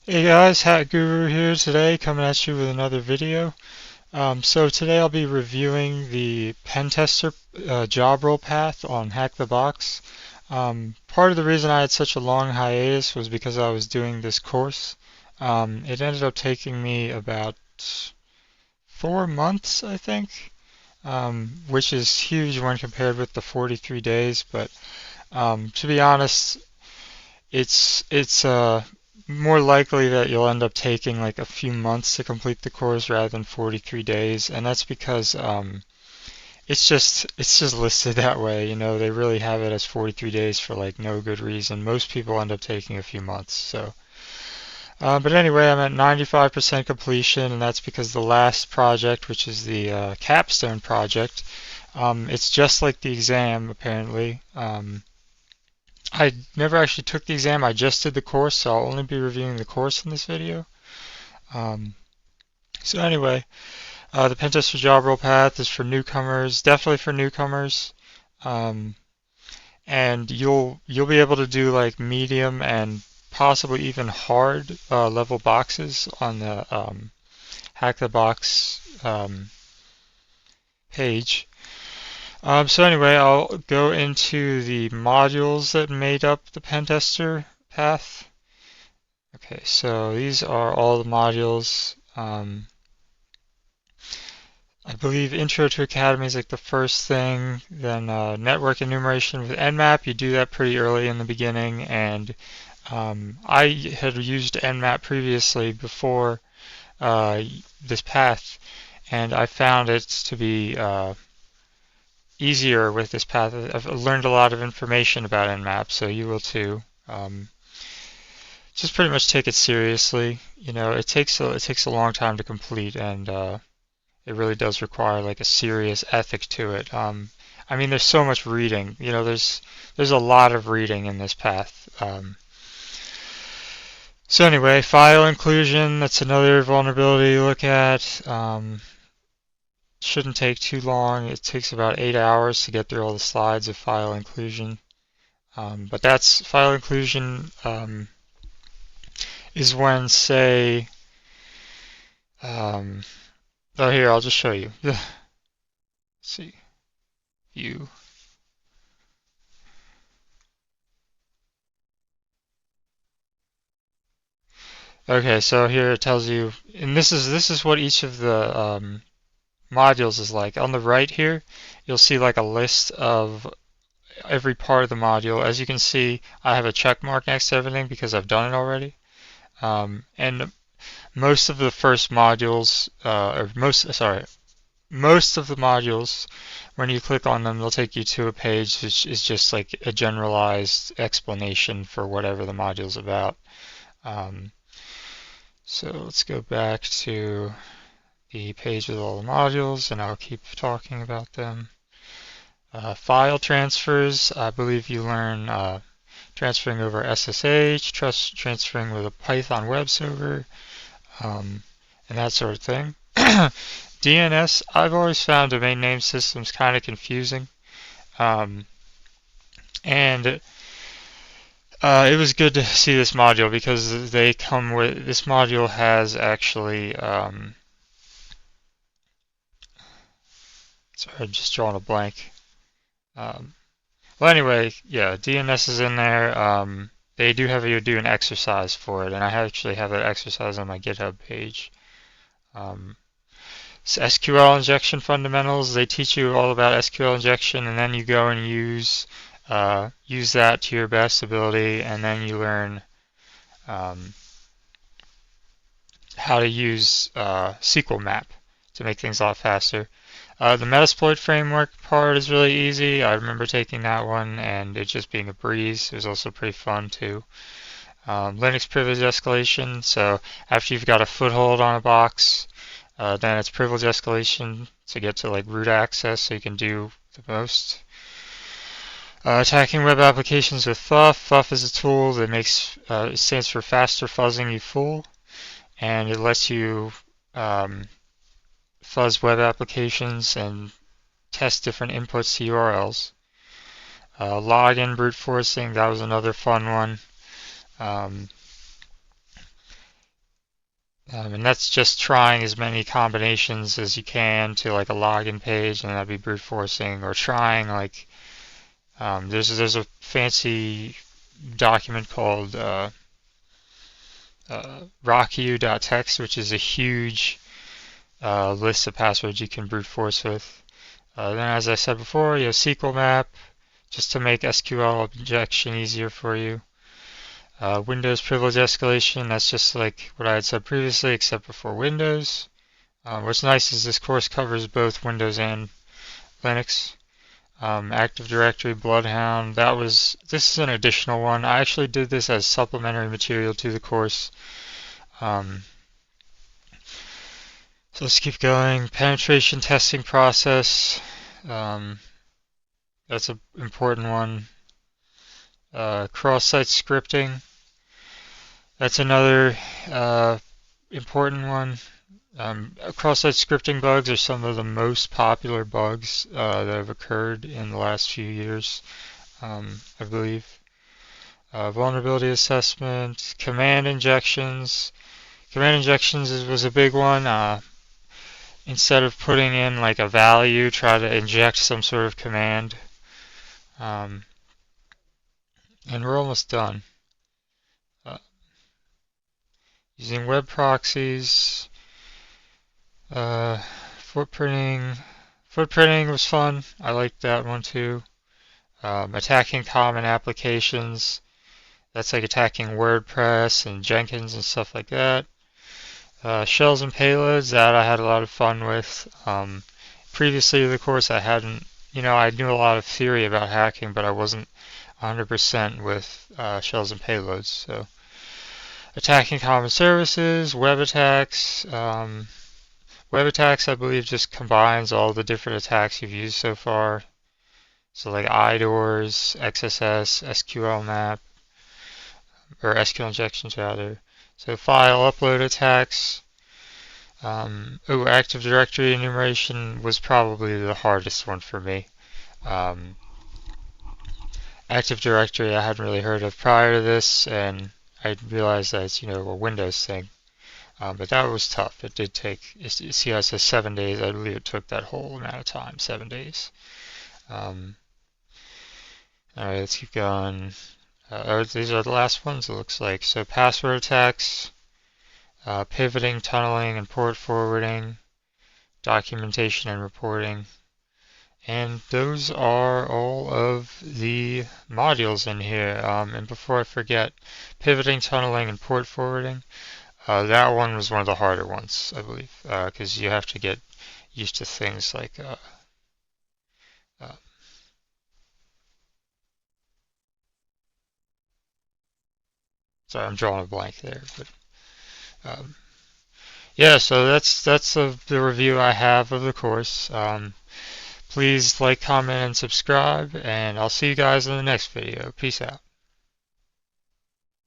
Hey guys, Hack Guru here today, coming at you with another video. So today I'll be reviewing the pen tester job role path on HackTheBox. Part of the reason I had such a long hiatus was because I was doing this course. It ended up taking me about 4 months, I think, which is huge when compared with the 43 days. But to be honest, it's more likely that you'll end up taking like a few months to complete the course rather than 43 days, and that's because it's just listed that way. You know, they really have it as 43 days for like no good reason. Most people end up taking a few months. But anyway, I'm at 95% completion, and that's because the last project, which is the capstone project, it's just like the exam apparently. I never actually took the exam, I just did the course, so I'll only be reviewing the course in this video. Um, so anyway, the Pentester job role path is for newcomers, definitely for newcomers. Um, and you'll be able to do like medium and possibly even hard level boxes on the Hack the Box page. So anyway, I'll go into the modules that made up the Pentester path. Okay, so these are all the modules. I believe Intro to Academy is like the first thing, then network enumeration with Nmap. You do that pretty early in the beginning, and I had used Nmap previously before this path, and I found it to be easier with this path. I've learned a lot of information about Nmap, so you will too. Just pretty much take it seriously. You know, it takes a long time to complete, and it really does require like a serious ethic to it. I mean, there's so much reading. You know, there's a lot of reading in this path. So anyway, file inclusion. That's another vulnerability to look at. Shouldn't take too long. It takes about 8 hours to get through all the slides of file inclusion. But that's file inclusion is when, say, um, oh here, I'll just show you. Let's see, view. Okay, so here it tells you, and this is what each of the modules is like. On the right here, you'll see like a list of every part of the module. As you can see, I have a check mark next to everything because I've done it already. And most of the first modules, most of the modules, when you click on them, they'll take you to a page which is just like a generalized explanation for whatever the module's about. Um, so let's go back to the page with all the modules, and I'll keep talking about them. File transfers, I believe you learn transferring over SSH, transferring with a Python web server, and that sort of thing. DNS, I've always found domain name systems kind of confusing. Um, and it was good to see this module because they come with, this module has actually, sorry, I'm just drawing a blank. Um, well, anyway, yeah, DNS is in there. They do have you do an exercise for it, and I actually have that exercise on my GitHub page. Um, SQL injection fundamentals, they teach you all about SQL injection, and then you go and use that to your best ability, and then you learn um, how to use SQL map to make things a lot faster. The Metasploit framework part is really easy. I remember taking that one and it just being a breeze. It was also pretty fun too. Linux privilege escalation. So after you've got a foothold on a box, then it's privilege escalation to get to like root access so you can do the most. Attacking web applications with FUF. FUF is a tool that it stands for faster fuzzing you fool, and it lets you fuzz web applications and test different inputs to URLs. Login brute forcing, that was another fun one. Um, And that's just trying as many combinations as you can to like a login page, and that'd be brute forcing, or trying like there's a fancy document called rocku.txt, which is a huge list of passwords you can brute force with. Then, as I said before, you have SQL map, just to make SQL injection easier for you. Windows privilege escalation, that's just like what I had said previously, except for Windows. What's nice is this course covers both Windows and Linux. Active Directory, Bloodhound, this is an additional one. I actually did this as supplementary material to the course. So let's keep going. Penetration testing process. That's an important one. Cross-site scripting. That's another important one. Cross-site scripting bugs are some of the most popular bugs that have occurred in the last few years, I believe. Vulnerability assessment, command injections. Command injections was a big one. Instead of putting in like a value, try to inject some sort of command. And we're almost done. Using web proxies. Footprinting. Footprinting was fun. I liked that one too. Attacking common applications. That's like attacking WordPress and Jenkins and stuff like that. Shells and payloads, that I had a lot of fun with. Previously to the course, I hadn't, I knew a lot of theory about hacking, but I wasn't 100% with shells and payloads. So, attacking common services, web attacks. Web attacks, I believe, just combines all the different attacks you've used so far. So, like IDORs, XSS, SQL map, or SQL injections rather. So, file upload attacks. Active Directory enumeration was probably the hardest one for me. Active Directory I hadn't really heard of prior to this, and I realized that it's, a Windows thing. But that was tough. It did take, see how it says 7 days, I believe it took that whole amount of time, 7 days. Alright, let's keep going. These are the last ones, it looks like. So password attacks. Pivoting, tunneling, and port forwarding, documentation and reporting. And those are all of the modules in here. And before I forget, pivoting, tunneling, and port forwarding, that one was one of the harder ones, I believe, because you have to get used to things like sorry, I'm drawing a blank there, but yeah, so that's the review I have of the course. Please like, comment, and subscribe, and I'll see you guys in the next video. Peace out.